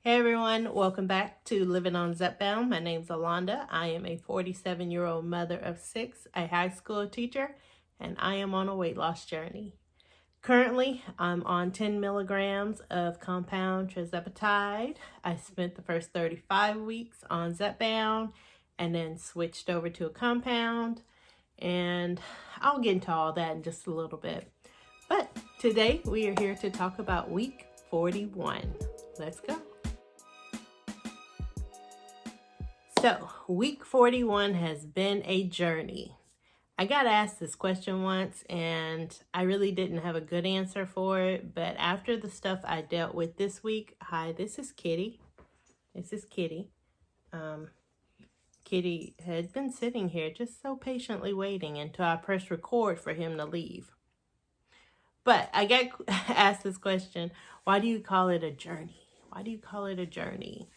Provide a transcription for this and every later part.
Hey everyone, welcome back to Living on Zepbound. My name's Alonda. I am a 47-year-old mother of 6, a high school teacher, and I am on a weight loss journey. Currently, I'm on 10 milligrams of compound tirzepatide. I spent the first 35 weeks on Zepbound and then switched over to a compound, and I'll get into all that in just a little bit. But today we are here to talk about week 41. Let's go. So, week 41 has been a journey. I got asked this question once and I really didn't have a good answer for it, but after the stuff I dealt with this week, hi, this is Kitty. This is Kitty. Kitty had been sitting here just so patiently waiting until I pressed record for him to leave. But I got asked this question, why do you call it a journey? Why do you call it a journey?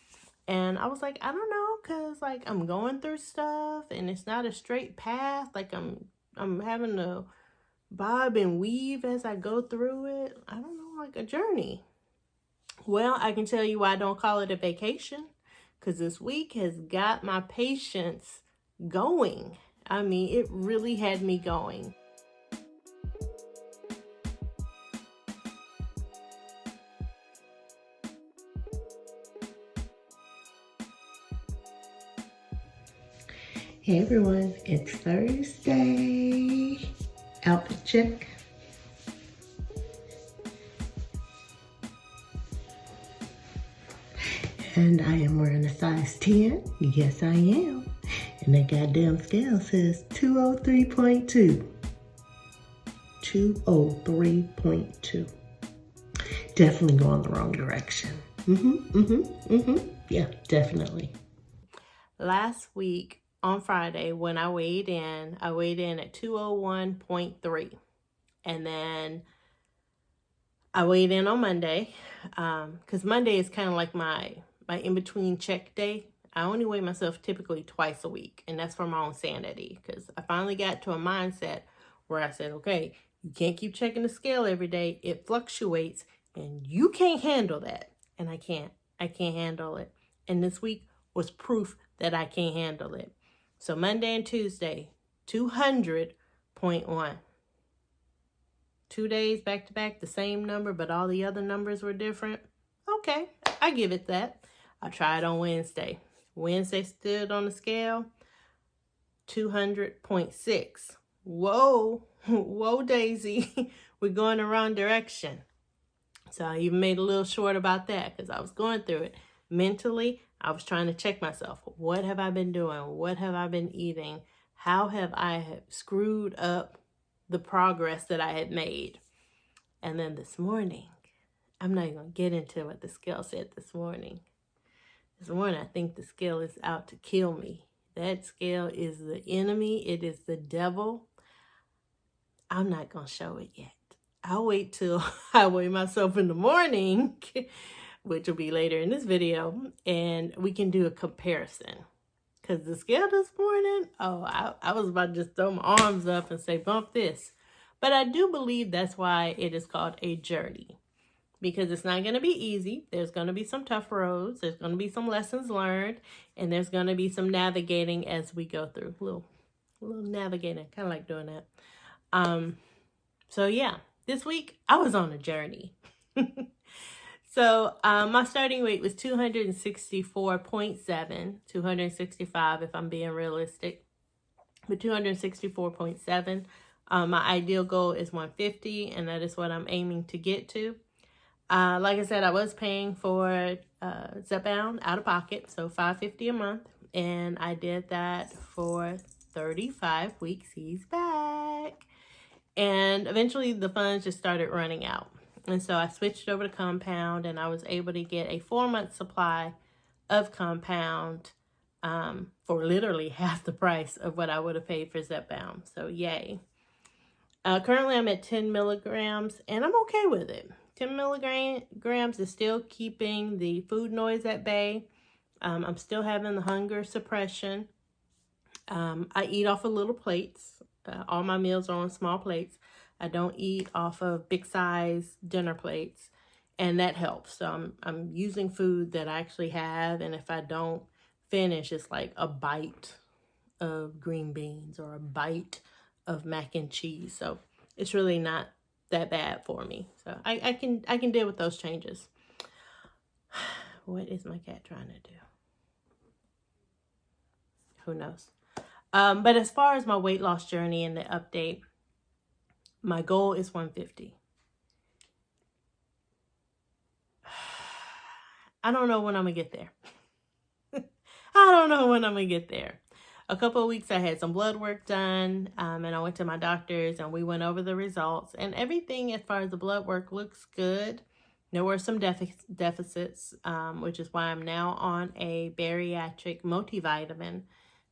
And I was like, I don't know, because like I'm going through stuff and it's not a straight path. Like I'm having to bob and weave as I go through it. I don't know, like a journey. Well, I can tell you why I don't call it a vacation, because this week has got my patience going. I mean, it really had me going. Hey everyone, it's Thursday. Outfit check. And I am wearing a size 10. Yes, I am. And that goddamn scale says 203.2. 203.2. Definitely going the wrong direction. Yeah, definitely. Last week, on Friday, when I weighed in at 201.3. And then I weighed in on Monday, because Monday is kind of like my in-between check day. I only weigh myself typically twice a week, and that's for my own sanity, because I finally got to a mindset where I said, okay, you can't keep checking the scale every day. It fluctuates, and you can't handle that. And I can't handle it. And this week was proof that I can't handle it. So Monday and Tuesday, 200.1. 2 days back to back, the same number, but all the other numbers were different. Okay, I give it that. I tried on Wednesday. Wednesday stood on the scale, 200.6. Whoa, whoa, Daisy. We're going the wrong direction. So I even made a little short about that because I was going through it. Mentally, I was trying to check myself. What have I been doing? What have I been eating? How have I screwed up the progress that I had made? And then this morning, I'm not even going to get into what the scale said this morning. This morning, I think the scale is out to kill me. That scale is the enemy. It is the devil. I'm not going to show it yet. I'll wait till I weigh myself in the morning, which will be later in this video, and we can do a comparison. Because the scale this morning, I was about to just throw my arms up and say, bump this. But I do believe that's why it is called a journey. Because it's not going to be easy. There's going to be some tough roads. There's going to be some lessons learned. And there's going to be some navigating as we go through. A little navigating. Kind of like doing that. So yeah, this week I was on a journey. So my starting weight was 264.7, 265 if I'm being realistic, but 264.7. My ideal goal is 150, and that is what I'm aiming to get to. Like I said, I was paying for Zepbound out of pocket, so $5.50 a month, and I did that for 35 weeks. He's back. And eventually the funds just started running out. And so I switched over to compound, and I was able to get a 4-month supply of compound for literally half the price of what I would have paid for Zepbound. So yay. Currently I'm at 10 milligrams, and I'm okay with it. 10 milligrams is still keeping the food noise at bay. I'm still having the hunger suppression. I eat off of little plates. All my meals are on small plates. I don't eat off of big size dinner plates. And that helps. So I'm using food that I actually have, and if I don't finish, it's like a bite of green beans or a bite of mac and cheese. So it's really not that bad for me. So I can deal with those changes. What is my cat trying to do? Who knows? But as far as my weight loss journey and the update, my goal is 150. I don't know when I'm gonna get there. I don't know when I'm gonna get there. A couple of weeks I had some blood work done, and I went to my doctors and we went over the results, and everything as far as the blood work looks good. There were some deficits, which is why I'm now on a bariatric multivitamin,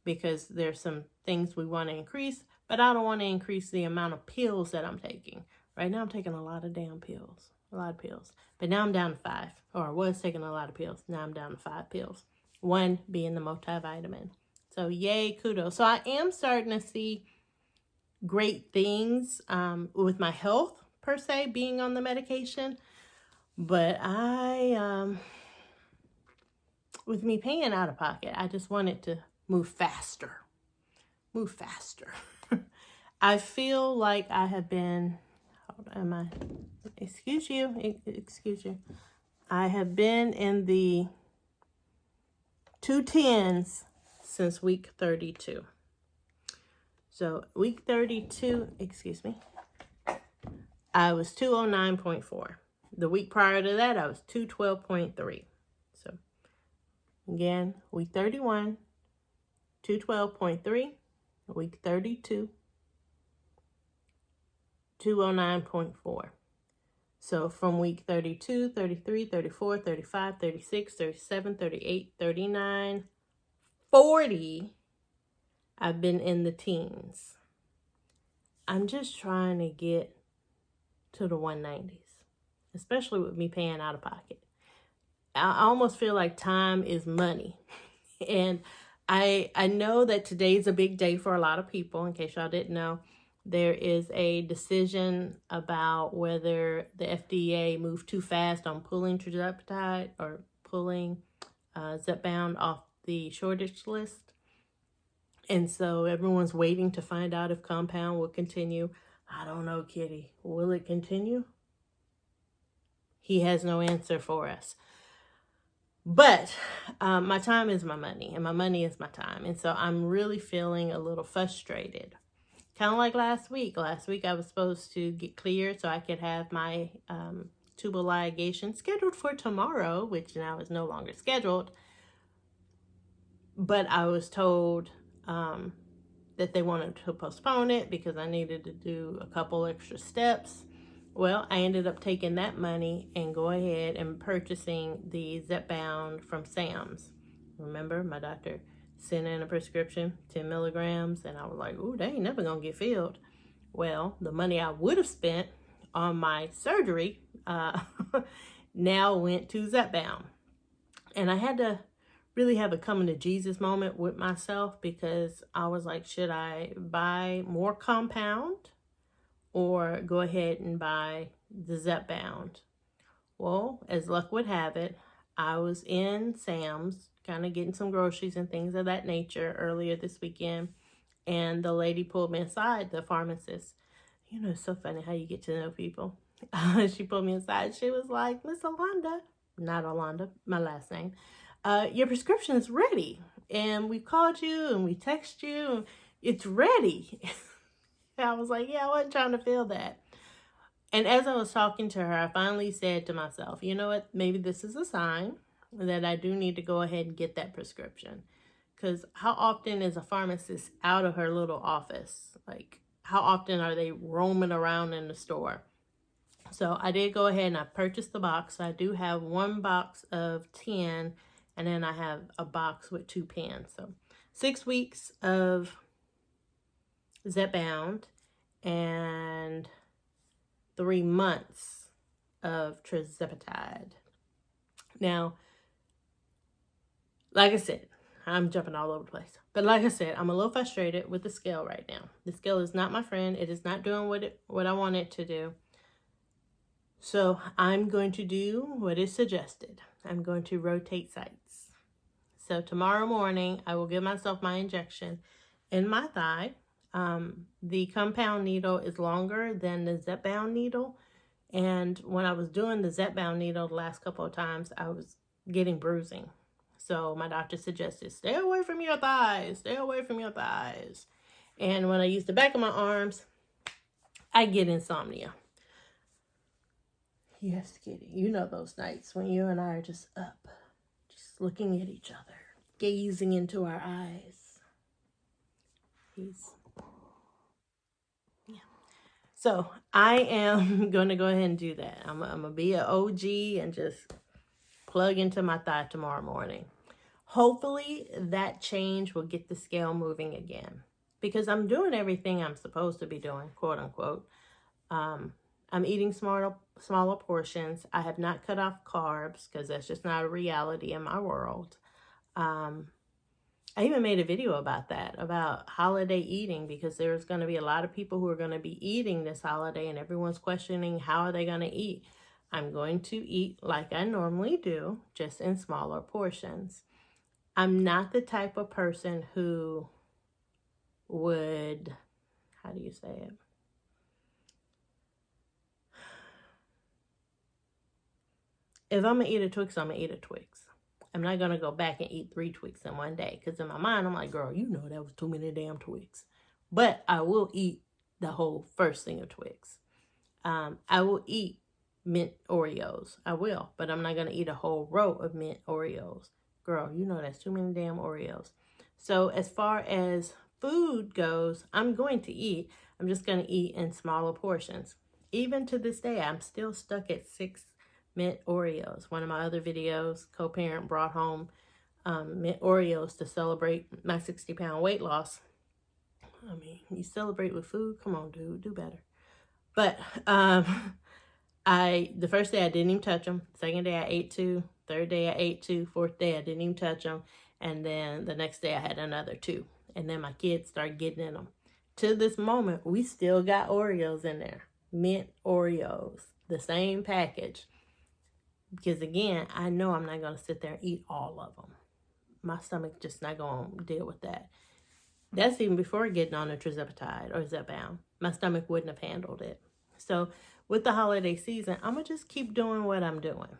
because there's some things we want to increase, but I don't want to increase the amount of pills that I'm taking. Right now I'm taking a lot of damn pills, a lot of pills, but now I'm down to 5, or I was taking a lot of pills. Now I'm down to 5 pills, 1 being the multivitamin. So yay, kudos. So I am starting to see great things with my health per se, being on the medication. But with me paying out of pocket, I just wanted to move faster. Move faster. I feel like I have been, excuse you. I have been in the 210s since week 32. So week 32, excuse me, I was 209.4. The week prior to that, I was 212.3. So again, week 31, 212.3. Week 32, 209.4. So from week 32, 33, 34, 35, 36, 37, 38, 39, 40, I've been in the teens. I'm just trying to get to the 190s, especially with me paying out of pocket. I almost feel like time is money. And I know that today's a big day for a lot of people. In case y'all didn't know, there is a decision about whether the FDA moved too fast on pulling tirzepatide or pulling Zepbound off the shortage list. And so everyone's waiting to find out if compound will continue. I don't know, Kitty. Will it continue? He has no answer for us. But my time is my money, and my money is my time. And so I'm really feeling a little frustrated. Kind of like last week. Last week I was supposed to get cleared so I could have my tubal ligation scheduled for tomorrow, which now is no longer scheduled. But I was told that they wanted to postpone it because I needed to do a couple extra steps. Well, I ended up taking that money and go ahead and purchasing the Zepbound from Sam's. Remember, my doctor sent in a prescription, 10 milligrams, and I was like, ooh, they ain't never gonna get filled. Well, the money I would have spent on my surgery now went to Zepbound. And I had to really have a coming to Jesus moment with myself, because I was like, should I buy more compound or go ahead and buy the Zepbound? Well, as luck would have it, I was in Sam's kind of getting some groceries and things of that nature earlier this weekend, and the lady pulled me aside, the pharmacist. You know, it's so funny how you get to know people. She pulled me aside. She was like, Miss Alonda, not Alonda, my last name, your prescription is ready, and we called you and we texted you. It's ready. I was like, yeah, I wasn't trying to feel that. And as I was talking to her, I finally said to myself, you know what, maybe this is a sign that I do need to go ahead and get that prescription. Because how often is a pharmacist out of her little office? Like, how often are they roaming around in the store? So I did go ahead and I purchased the box. I do have 1 box of 10, and then I have a box with 2 pens. So 6 weeks of Zepbound and 3 months of tirzepatide. Now, like I said, I'm jumping all over the place. But like I said, I'm a little frustrated with the scale right now. The scale is not my friend. It is not doing what I want it to do. So I'm going to do what is suggested. I'm going to rotate sites. So tomorrow morning, I will give myself my injection in my thigh. The compound needle is longer than the Zepbound needle. And when I was doing the Zepbound needle the last couple of times, I was getting bruising. So my doctor suggested, stay away from your thighs, stay away from your thighs. And when I use the back of my arms, I get insomnia. Yes, Kitty, you know those nights when you and I are just up, just looking at each other, gazing into our eyes. Yeah. So I am going to go ahead and do that. I'm going to be an OG and just plug into my thigh tomorrow morning. Hopefully that change will get the scale moving again, because I'm doing everything I'm supposed to be doing, quote unquote. I'm eating smaller portions. I have not cut off carbs because that's just not a reality in my world. I even made a video about that, about holiday eating, because there's going to be a lot of people who are going to be eating this holiday and everyone's questioning how are they going to eat. I'm going to eat like I normally do, just in smaller portions. I'm not the type of person who would, how do you say it? If I'm going to eat a Twix, I'm going to eat a Twix. I'm not going to go back and eat 3 Twix in one day. Because in my mind, I'm like, girl, you know that was too many damn Twix. But I will eat the whole first thing of Twix. I will eat mint Oreos. I will. But I'm not going to eat a whole row of mint Oreos. Girl, you know that's too many damn Oreos. So as far as food goes, I'm going to eat. I'm just going to eat in smaller portions. Even to this day, I'm still stuck at 6 mint Oreos. One of my other videos, co-parent brought home mint Oreos to celebrate my 60-pound weight loss. I mean, you celebrate with food? Come on, dude, do better. But the first day I didn't even touch them. Second day I ate 2. Third day I ate 2. Fourth day I didn't even touch them. And then the next day I had another 2. And then my kids started getting in them. To this moment, we still got Oreos in there. Mint Oreos. The same package. Because again, I know I'm not going to sit there and eat all of them. My stomach just not going to deal with that. That's even before getting on the tirzepatide or Zepbound. My stomach wouldn't have handled it. So with the holiday season, I'm going to just keep doing what I'm doing.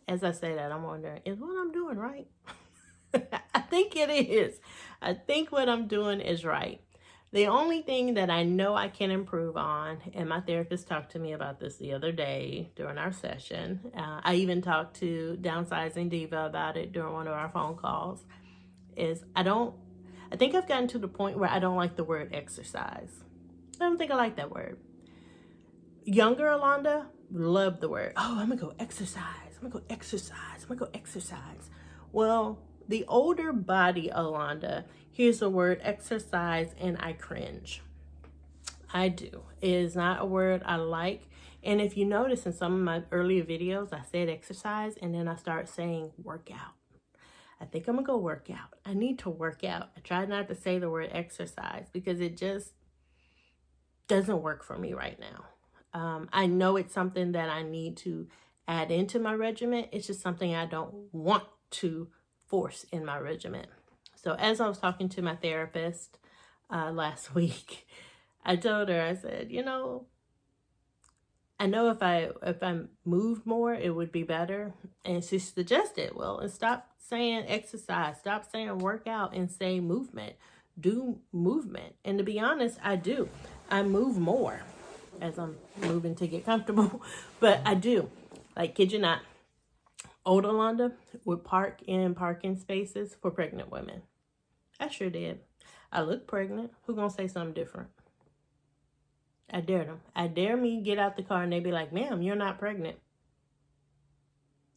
As I say that, I'm wondering, is what I'm doing right? I think it is. I think what I'm doing is right. The only thing that I know I can improve on, and my therapist talked to me about this the other day during our session. I even talked to Downsizing Diva about it during one of our phone calls, is I think I've gotten to the point where I don't like the word exercise. I don't think I like that word. Younger Alonda loved the word. Oh, I'm going to go exercise. I'm going to go exercise. I'm going to go exercise. Well, the older body Alonda hears the word exercise and I cringe. I do. It is not a word I like. And if you notice in some of my earlier videos, I said exercise and then I start saying workout. I think I'm going to go work out. I need to work out. I try not to say the word exercise because it just doesn't work for me right now. I know it's something that I need to add into my regimen. It's just something I don't want to force in my regimen. So as I was talking to my therapist last week, I told her, I said, you know, I know if I moved more, it would be better. And she suggested, well, stop saying exercise, stop saying workout and say movement. Do movement. And to be honest, I do. I move more as I'm moving to get comfortable, but I do. Like, kid you not, old Alonda would park in parking spaces for pregnant women. I sure did. I look pregnant. Who gonna say something different? I dare them. I dare me get out the car and they be like, ma'am, you're not pregnant.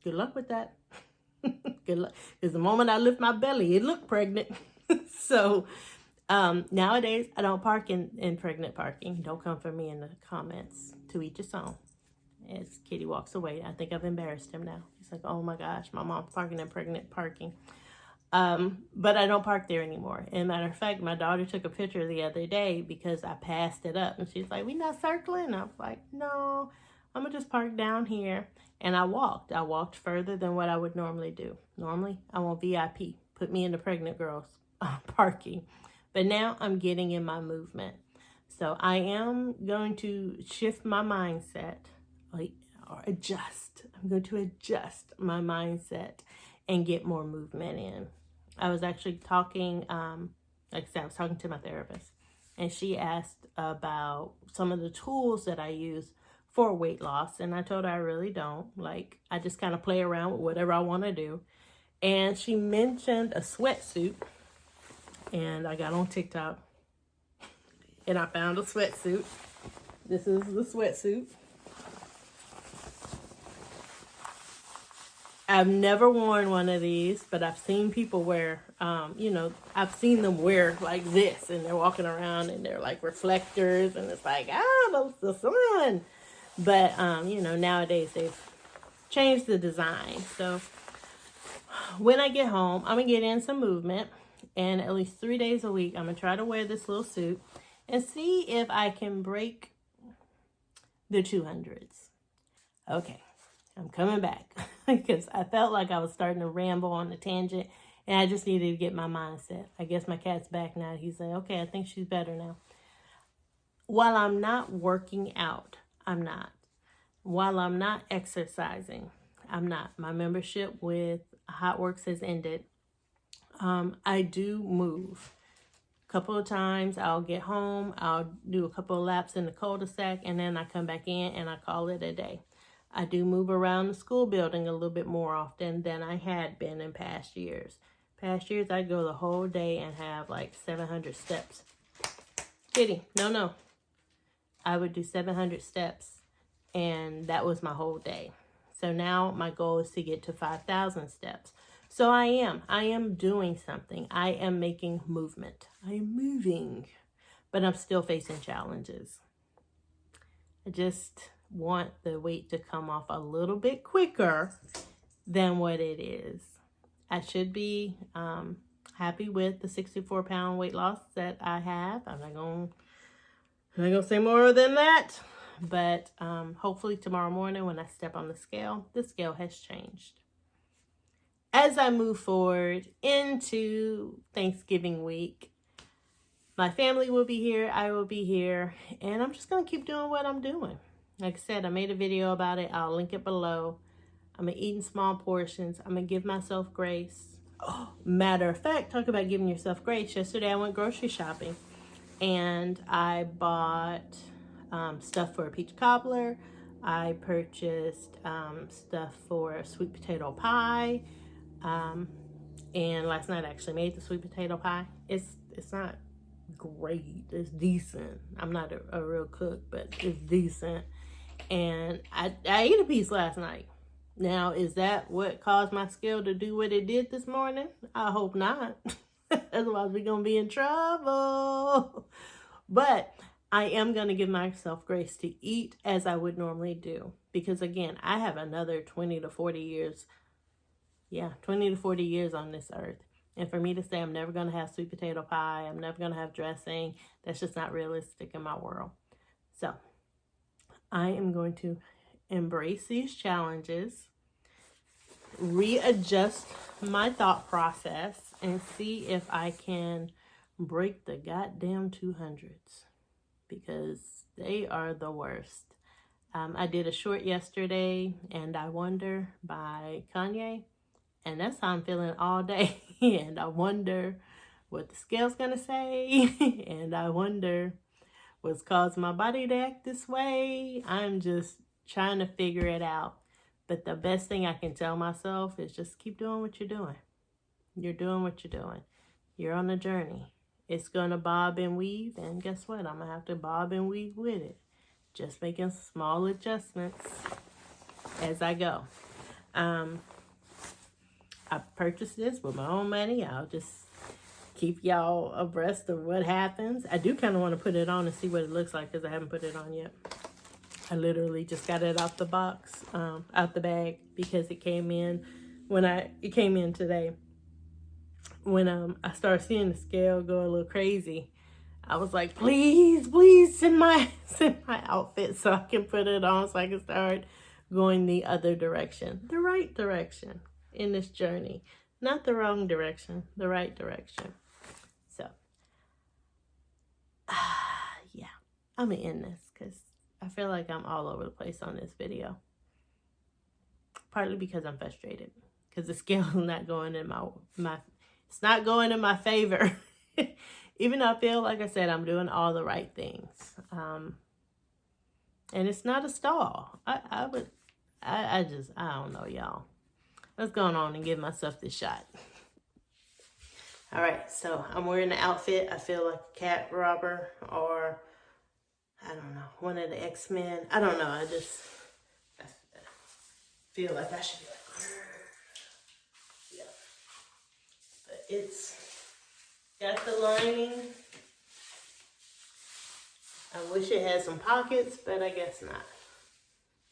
Good luck with that. Good luck. Because the moment I lift my belly, it looked pregnant. So nowadays, I don't park in pregnant parking. Don't come for me in the comments. To each his own. As Kitty walks away, I think I've embarrassed him now. He's like, oh my gosh, my mom's parking in pregnant parking. But I don't park there anymore. And matter of fact, my daughter took a picture the other day because I passed it up. And she's like, we not circling? And I was like, no, I'm going to just park down here. And I walked. I walked further than what I would normally do. Normally, I want VIP. Put me in the pregnant girls parking. But now I'm getting in my movement. So I am going to shift my mindset, or adjust. I'm going to adjust my mindset and get more movement in. I was actually talking, like I said, I was talking to my therapist, and she asked about some of the tools that I use for weight loss. And I told her I really don't. Like, I just kind of play around with whatever I want to do. And she mentioned a sweatsuit, and I got on TikTok and I found a sweatsuit. This is the sweatsuit. I've never worn one of these, but I've seen people wear, I've seen them wear like this, and they're walking around and they're like reflectors, and it's like, the sun. But, nowadays they've changed the design. So when I get home, I'm going to get in some movement, and at least 3 days a week, I'm going to try to wear this little suit and see if I can break the 200s. Okay, I'm coming back because I felt like I was starting to ramble on a tangent, and I just needed to get my mindset. I guess my cat's back now. He's like, okay, I think she's better now. While I'm not working out, I'm not. While I'm not exercising, I'm not. My membership with Hot Works has ended. I do move. A couple of times I'll get home, I'll do a couple of laps in the cul-de-sac, and then I come back in and I call it a day. I do move around the school building a little bit more often than I had been in past years. Past years, I'd go the whole day and have like 700 steps. Kidding. No. I would do 700 steps, and that was my whole day. So now my goal is to get to 5,000 steps. So I am doing something. I am making movement. I am moving, but I'm still facing challenges. I just want the weight to come off a little bit quicker than what it is. I should be happy with the 64-pound weight loss that I have. I'm not gonna say more than that, but hopefully tomorrow morning when I step on the scale has changed. As I move forward into Thanksgiving week, my family will be here, I will be here, and I'm just going to keep doing what I'm doing. Like I said, I made a video about it. I'll link it below. I'm going to eat in small portions. I'm going to give myself grace. Oh, matter of fact, talk about giving yourself grace. Yesterday I went grocery shopping, and I bought stuff for a peach cobbler. I purchased stuff for a sweet potato pie. And last night I actually made the sweet potato pie. It's not great. It's decent. I'm not a real cook, but it's decent. And I ate a piece last night. Now, is that what caused my scale to do what it did this morning? I hope not. Otherwise, we're going to be in trouble. But I am going to give myself grace to eat as I would normally do. Because, again, I have another 20 to 40 years. Yeah, 20 to 40 years on this earth. And for me to say I'm never going to have sweet potato pie, I'm never going to have dressing, that's just not realistic in my world. So, I am going to embrace these challenges, readjust my thought process, and see if I can break the goddamn 200s, because they are the worst. I did a short yesterday, And I Wonder by Kanye, and that's how I'm feeling all day. And I wonder what the scale's gonna say, and I wonder what's causing my body to act this way. I'm just trying to figure it out. But the best thing I can tell myself is just keep doing what you're doing. You're doing what you're doing. You're on a journey. It's going to bob and weave, and guess what? I'm going to have to bob and weave with it. Just making small adjustments as I go. I purchased this with my own money. I'll just keep y'all abreast of what happens. I do kind of want to put it on and see what it looks like, because I haven't put it on yet. I literally just got it out the box, out the bag, because it came in it came in today. when I started seeing the scale go a little crazy, I was like, please, please send my outfit so I can put it on, so I can start going the other direction, the right direction in this journey. Not the wrong direction, the right direction. So, yeah, I'm gonna end this because I feel like I'm all over the place on this video. Partly because I'm frustrated, because the scale is not going in it's not going in my favor. Even though I feel, like I said, I'm doing all the right things. And it's not a stall. I don't know, y'all. Let's go on and give myself this shot. All right, so I'm wearing the outfit. I feel like a cat robber, or I don't know, one of the X-Men. I don't know. I feel like I should be like, yeah. But it's got the lining. I wish it had some pockets, but I guess not.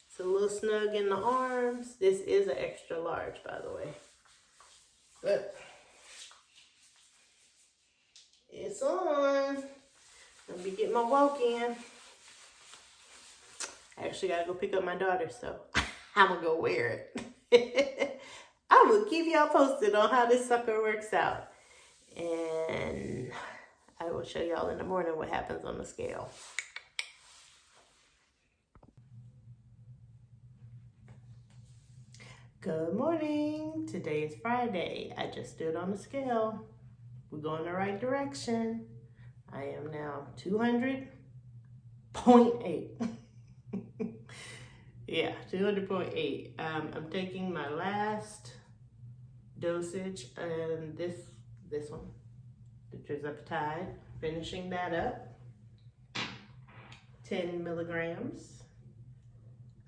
It's a little snug in the arms. This is an extra large, by the way. But it's on. I'll be getting my walk in. I actually gotta go pick up my daughter, so I'm gonna go wear it. I will keep y'all posted on how this sucker works out. And I will show y'all in the morning what happens on the scale. Good morning. Today is Friday. I just stood on the scale. We're going the right direction. I am now 200.8. Yeah, 200.8. I'm taking my last dosage, and this one, the tirzepatide, finishing that up. 10 milligrams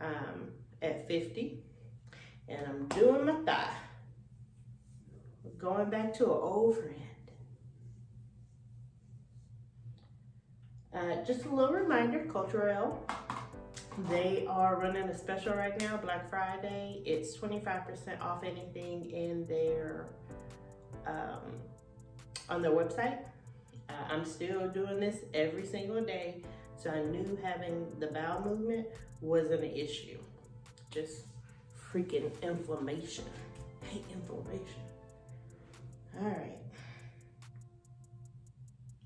at 50. And I'm doing my thigh. We're going back to an old friend. Just a little reminder, Culturelle, they are running a special right now, Black Friday. It's 25% off anything in their, on their website. I'm still doing this every single day, so I knew having the bowel movement wasn't an issue. Just freaking inflammation. I hate inflammation. All right.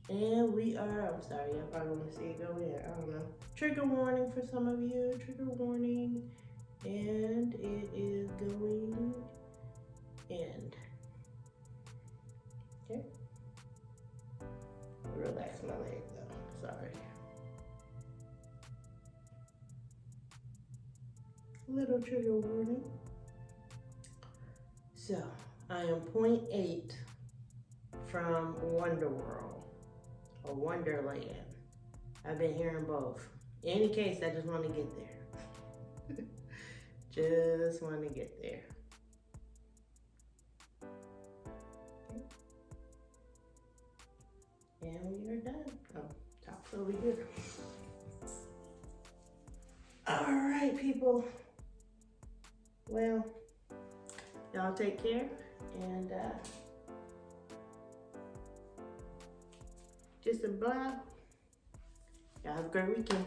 And we are, I'm sorry, y'all probably want to see it go in. I don't know. Trigger warning for some of you. Trigger warning. And it is going in. Okay. Relax my leg though. Sorry. Little trigger warning. So, I am 0.8 from Wonder World or Wonderland. I've been hearing both. In any case, I just want to get there. Just want to get there. Okay. And we are done. Oh, top's over here. All right, people. Well, y'all take care, and just a blah. Y'all have a great weekend.